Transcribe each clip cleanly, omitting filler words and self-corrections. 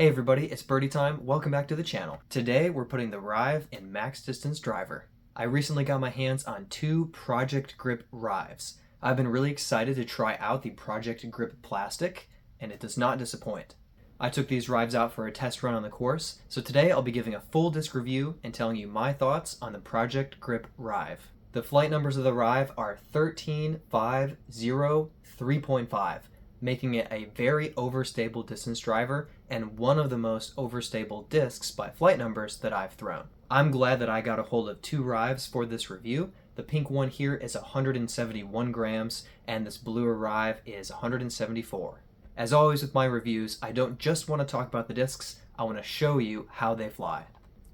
Hey everybody, it's birdie time. Welcome back to the channel. Today we're putting the RIVE in max distance driver. I recently got my hands on two Project Grip RIVEs. I've been really excited to try out the Project Grip plastic, and it does not disappoint. I took these RIVEs out for a test run on the course, so today I'll be giving a full disc review and telling you my thoughts on the Project Grip RIVE. The flight numbers of the RIVE are 13, 5, 0, 3.5. Making it a very overstable distance driver and one of the most overstable discs by flight numbers that I've thrown. I'm glad that I got a hold of two RIVEs for this review. The pink one here is 171 grams and this bluer RIVE is 174. As always with my reviews, I don't just want to talk about the discs, I want to show you how they fly.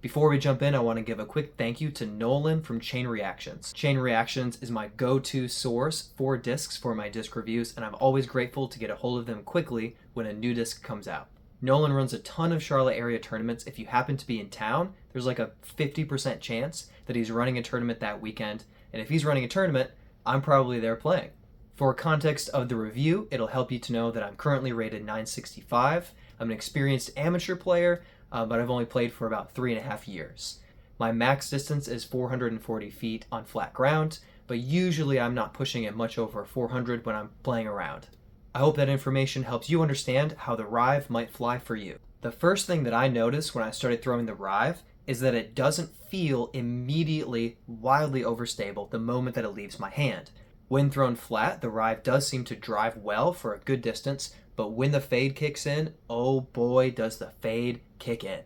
Before we jump in, I want to give a quick thank you to Nolan from Chain Reactions. Chain Reactions is my go-to source for discs for my disc reviews, and I'm always grateful to get a hold of them quickly when a new disc comes out. Nolan runs a ton of Charlotte area tournaments. If you happen to be in town, there's like a 50% chance that he's running a tournament that weekend, and if he's running a tournament, I'm probably there playing. For context of the review, it'll help you to know that I'm currently rated 965. I'm an experienced amateur player, but I've only played for about 3.5 years. My max distance is 440 feet on flat ground, but usually I'm not pushing it much over 400 when I'm playing around. I hope that information helps you understand how the RIVE might fly for you. The first thing that I noticed when I started throwing the RIVE is that it doesn't feel immediately wildly overstable the moment that it leaves my hand. When thrown flat, the RIVE does seem to drive well for a good distance, but when the fade kicks in, oh boy does the fade kick in.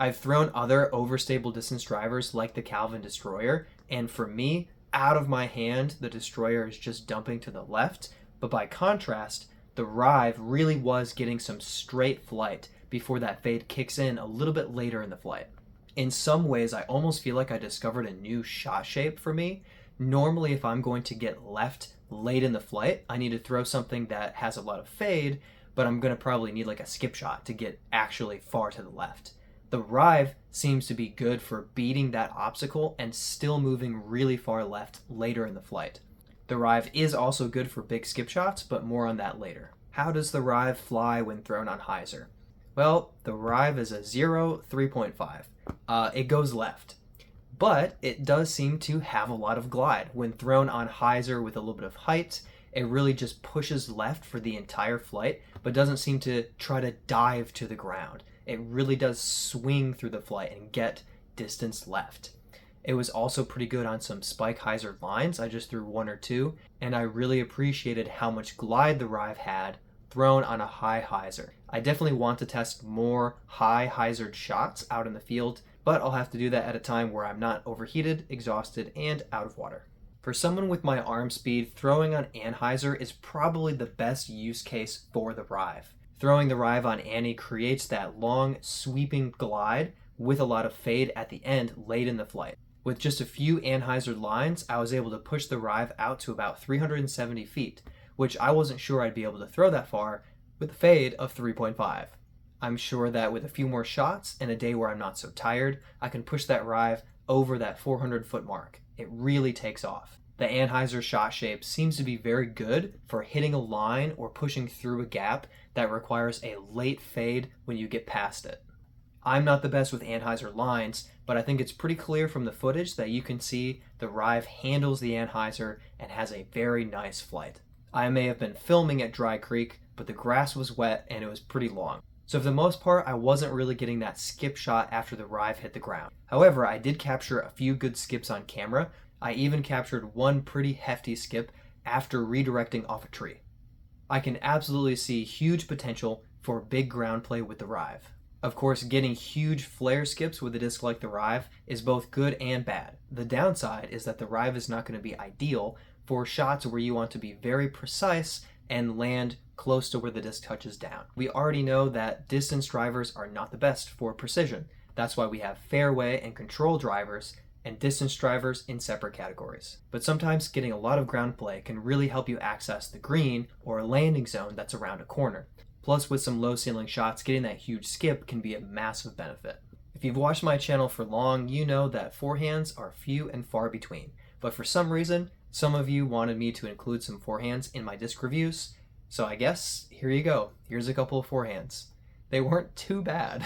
I've thrown other overstable distance drivers like the Calvin Destroyer, and for me, out of my hand, the Destroyer is just dumping to the left, but by contrast, the RIVE really was getting some straight flight before that fade kicks in a little bit later in the flight. In some ways, I almost feel like I discovered a new shot shape for me. Normally, if I'm going to get left late in the flight, I need to throw something that has a lot of fade, but I'm going to probably need like a skip shot to get actually far to the left. The RIVE seems to be good for beating that obstacle and still moving really far left later in the flight. The RIVE is also good for big skip shots, but more on that later. How does the RIVE fly when thrown on Hyzer? Well, the RIVE is a 0, 3.5. It goes left. But it does seem to have a lot of glide. When thrown on Hyzer with a little bit of height, it really just pushes left for the entire flight, but doesn't seem to try to dive to the ground. It really does swing through the flight and get distance left. It was also pretty good on some spike Hyzer lines. I just threw one or two, and I really appreciated how much glide the RIVE had thrown on a high Hyzer. I definitely want to test more high Hyzered shots out in the field, but I'll have to do that at a time where I'm not overheated, exhausted, and out of water. For someone with my arm speed, throwing on Anhyzer is probably the best use case for the RIVE. Throwing the RIVE on Annie creates that long, sweeping glide with a lot of fade at the end late in the flight. With just a few Anhyzer lines, I was able to push the RIVE out to about 370 feet, which I wasn't sure I'd be able to throw that far with a fade of 3.5. I'm sure that with a few more shots and a day where I'm not so tired, I can push that RIVE over that 400 foot mark. It really takes off. The Anhyzer shot shape seems to be very good for hitting a line or pushing through a gap that requires a late fade when you get past it. I'm not the best with Anhyzer lines, but I think it's pretty clear from the footage that you can see the RIVE handles the Anhyzer and has a very nice flight. I may have been filming at Dry Creek, but the grass was wet and it was pretty long. So for the most part, I wasn't really getting that skip shot after the RIVE hit the ground. However, I did capture a few good skips on camera. I even captured one pretty hefty skip after redirecting off a tree. I can absolutely see huge potential for big ground play with the RIVE. Of course, getting huge flare skips with a disc like the RIVE is both good and bad. The downside is that the RIVE is not going to be ideal for shots where you want to be very precise and land close to where the disc touches down. We already know that distance drivers are not the best for precision. That's why we have fairway and control drivers and distance drivers in separate categories. But sometimes getting a lot of ground play can really help you access the green or a landing zone that's around a corner. Plus, with some low ceiling shots, getting that huge skip can be a massive benefit. If you've watched my channel for long, you know that forehands are few and far between. But for some reason, some of you wanted me to include some forehands in my disc reviews, so I guess here you go. Here's a couple of forehands. they weren't too bad.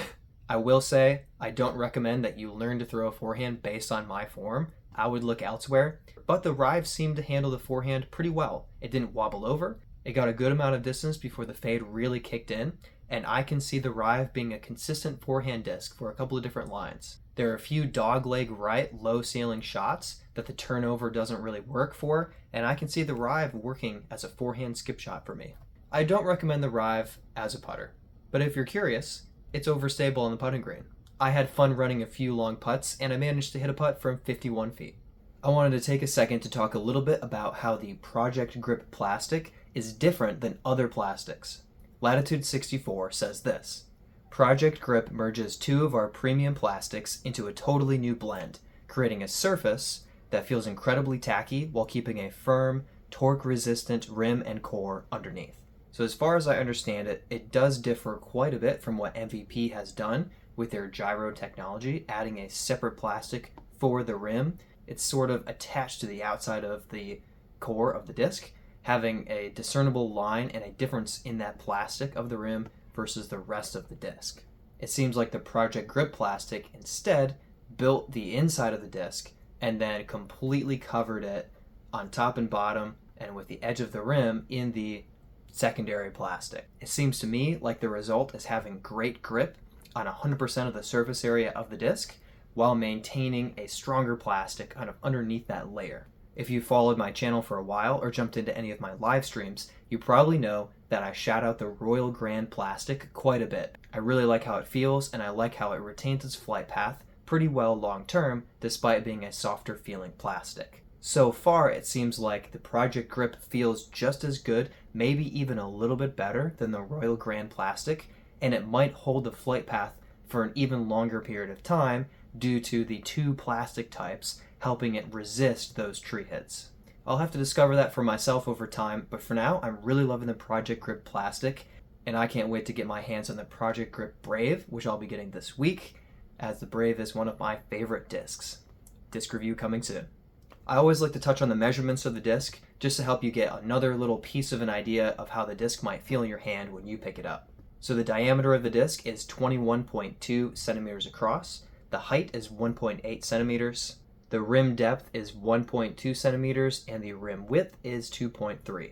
I will say, I don't recommend that you learn to throw a forehand based on my form. I would look elsewhere, but the RIVE seemed to handle the forehand pretty well. It didn't wobble over, it got a good amount of distance before the fade really kicked in, and I can see the RIVE being a consistent forehand disc for a couple of different lines. There are a few dogleg right, low ceiling shots that the turnover doesn't really work for, and I can see the RIVE working as a forehand skip shot for me. I don't recommend the RIVE as a putter, but if you're curious, it's overstable on the putting green. I had fun running a few long putts, and I managed to hit a putt from 51 feet. I wanted to take a second to talk a little bit about how the Project Grip plastic is different than other plastics. Latitude 64 says this: Project Grip merges two of our premium plastics into a totally new blend, creating a surface that feels incredibly tacky while keeping a firm, torque-resistant rim and core underneath. So as far as I understand it, it does differ quite a bit from what MVP has done with their gyro technology, adding a separate plastic for the rim. It's sort of attached to the outside of the core of the disc, having a discernible line and a difference in that plastic of the rim versus the rest of the disc. It seems like the Project Grip plastic instead built the inside of the disc and then completely covered it on top and bottom and with the edge of the rim in the secondary plastic. It seems to me like the result is having great grip on 100% of the surface area of the disc while maintaining a stronger plastic kind of underneath that layer. If you followed my channel for a while or jumped into any of my live streams, you probably know that I shout out the Royal Grand plastic quite a bit. I really like how it feels, and I like how it retains its flight path pretty well long term despite being a softer feeling plastic. So far, it seems like the Project Grip feels just as good, maybe even a little bit better than the Royal Grand plastic, and it might hold the flight path for an even longer period of time due to the two plastic types helping it resist those tree hits. I'll have to discover that for myself over time, but for now, I'm really loving the Project Grip plastic, and I can't wait to get my hands on the Project Grip Brave, which I'll be getting this week, as the Brave is one of my favorite discs. Disc review coming soon. I always like to touch on the measurements of the disc, just to help you get another little piece of an idea of how the disc might feel in your hand when you pick it up. So the diameter of the disc is 21.2 centimeters across, the height is 1.8 centimeters, the rim depth is 1.2 centimeters, and the rim width is 2.3.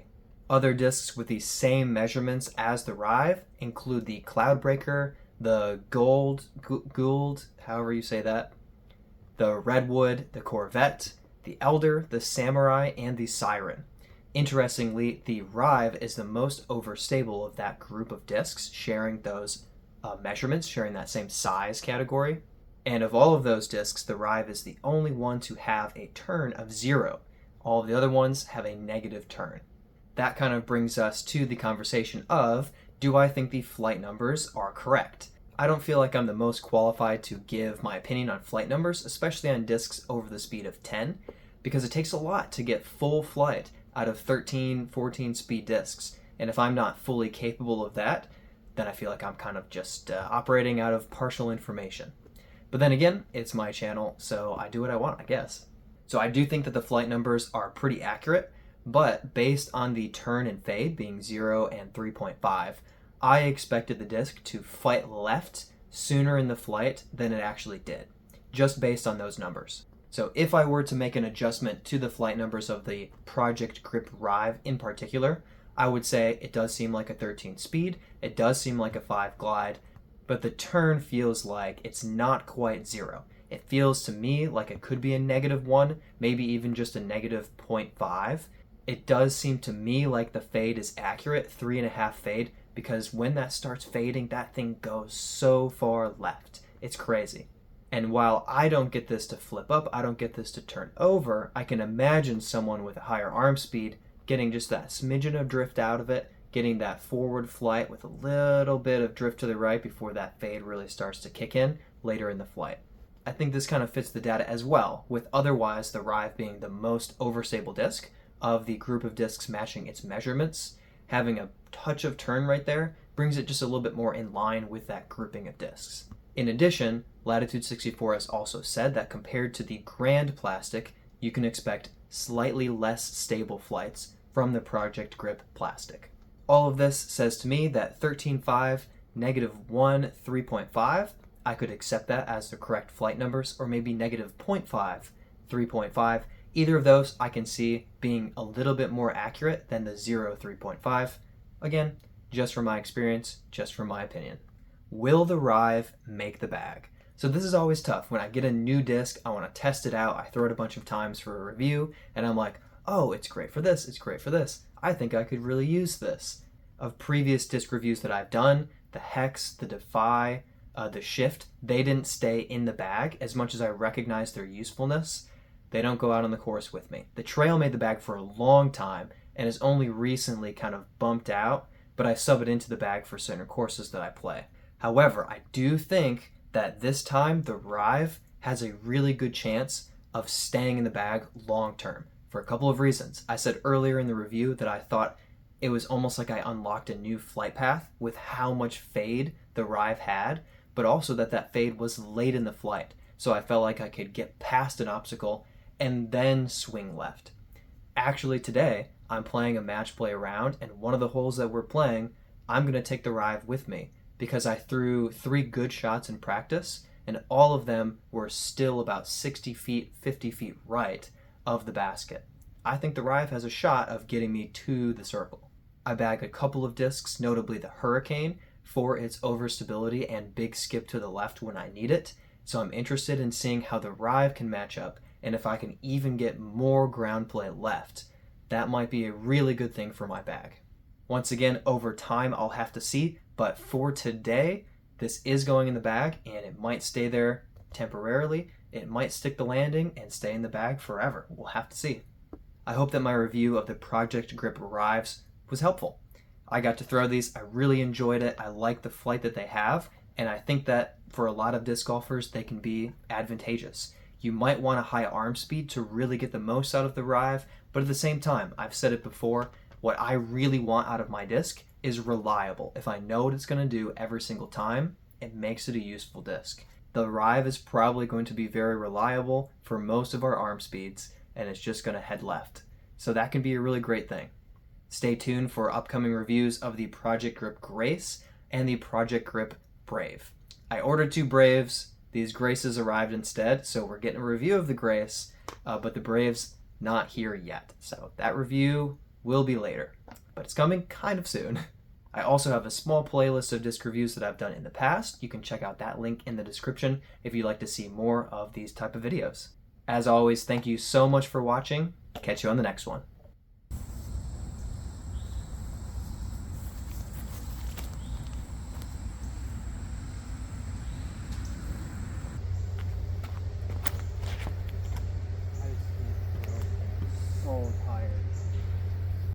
Other discs with the same measurements as the RIVE include the Cloudbreaker, the Gould, however you say that, the Redwood, the Corvette, the Elder, the Samurai, and the Siren. Interestingly, the RIVE is the most overstable of that group of discs, sharing those measurements, sharing that same size category. And of all of those discs, the RIVE is the only one to have a turn of 0. All of the other ones have a negative turn. That kind of brings us to the conversation of, do I think the flight numbers are correct? I don't feel like I'm the most qualified to give my opinion on flight numbers, especially on discs over the speed of 10, because it takes a lot to get full flight out of 13, 14 speed discs. And if I'm not fully capable of that, then I feel like I'm kind of just operating out of partial information. But then again, it's my channel, so I do what I want, I guess. So I do think that the flight numbers are pretty accurate, but based on the turn and fade being 0 and 3.5, I expected the disc to fight left sooner in the flight than it actually did, just based on those numbers. So if I were to make an adjustment to the flight numbers of the Project Grip RIVE in particular, I would say it does seem like a 13 speed, it does seem like a 5 glide, but the turn feels like it's not quite 0. It feels to me like it could be a -1, maybe even just a -0.5. It does seem to me like the fade is accurate, 3.5 fade, because when that starts fading, that thing goes so far left. It's crazy. And while I don't get this to flip up, I don't get this to turn over, I can imagine someone with a higher arm speed getting just that smidgen of drift out of it, getting that forward flight with a little bit of drift to the right before that fade really starts to kick in later in the flight. I think this kind of fits the data as well, with otherwise the RIVE being the most overstable disc of the group of discs matching its measurements. Having a touch of turn right there brings it just a little bit more in line with that grouping of discs. In addition, Latitude 64 has also said that compared to the Grand plastic, you can expect slightly less stable flights from the Project Grip plastic. All of this says to me that 13.5 -1, 3.5, I could accept that as the correct flight numbers, or maybe -0.5, 3.5. Either of those I can see being a little bit more accurate than the 0, 3.5. Again, just from my experience, just from my opinion. Will the RIVE make the bag? So this is always tough. When I get a new disc, I want to test it out. I throw it a bunch of times for a review, and I'm like, oh, it's great for this, it's great for this. I think I could really use this. Of previous disc reviews that I've done, the Hex, the Defy, the Shift, they didn't stay in the bag as much as I recognize their usefulness. They don't go out on the course with me. The Trail made the bag for a long time and has only recently kind of bumped out, but I sub it into the bag for certain courses that I play. However, I do think that this time the RIVE has a really good chance of staying in the bag long term for a couple of reasons. I said earlier in the review that I thought it was almost like I unlocked a new flight path with how much fade the RIVE had, but also that fade was late in the flight. So I felt like I could get past an obstacle and then swing left. Actually today, I'm playing a match play round, and one of the holes that we're playing, I'm going to take the RIVE with me because I threw 3 good shots in practice, and all of them were still about 60 feet, 50 feet right of the basket. I think the RIVE has a shot of getting me to the circle. I bag a couple of discs, notably the Hurricane, for its overstability and big skip to the left when I need it, so I'm interested in seeing how the RIVE can match up, and if I can even get more ground play left. That might be a really good thing for my bag. Once again, over time I'll have to see, but for today, this is going in the bag, and it might stay there temporarily. It might stick the landing and stay in the bag forever. We'll have to see. I hope that my review of the Project Grip RIVEs was helpful. I got to throw these. I really enjoyed it. I like the flight that they have, and I think that for a lot of disc golfers, they can be advantageous. You might want a high arm speed to really get the most out of the RIVE, but at the same time, I've said it before, what I really want out of my disc is reliable. If I know what it's going to do every single time, it makes it a useful disc. The RIVE is probably going to be very reliable for most of our arm speeds, and it's just going to head left. So that can be a really great thing. Stay tuned for upcoming reviews of the Project Grip Grace and the Project Grip Brave. I ordered 2 Braves. These Graces arrived instead, so we're getting a review of the Grace, but the Brave's not here yet. So that review will be later, but it's coming kind of soon. I also have a small playlist of disc reviews that I've done in the past. You can check out that link in the description if you'd like to see more of these type of videos. As always, thank you so much for watching. Catch you on the next one. Oh.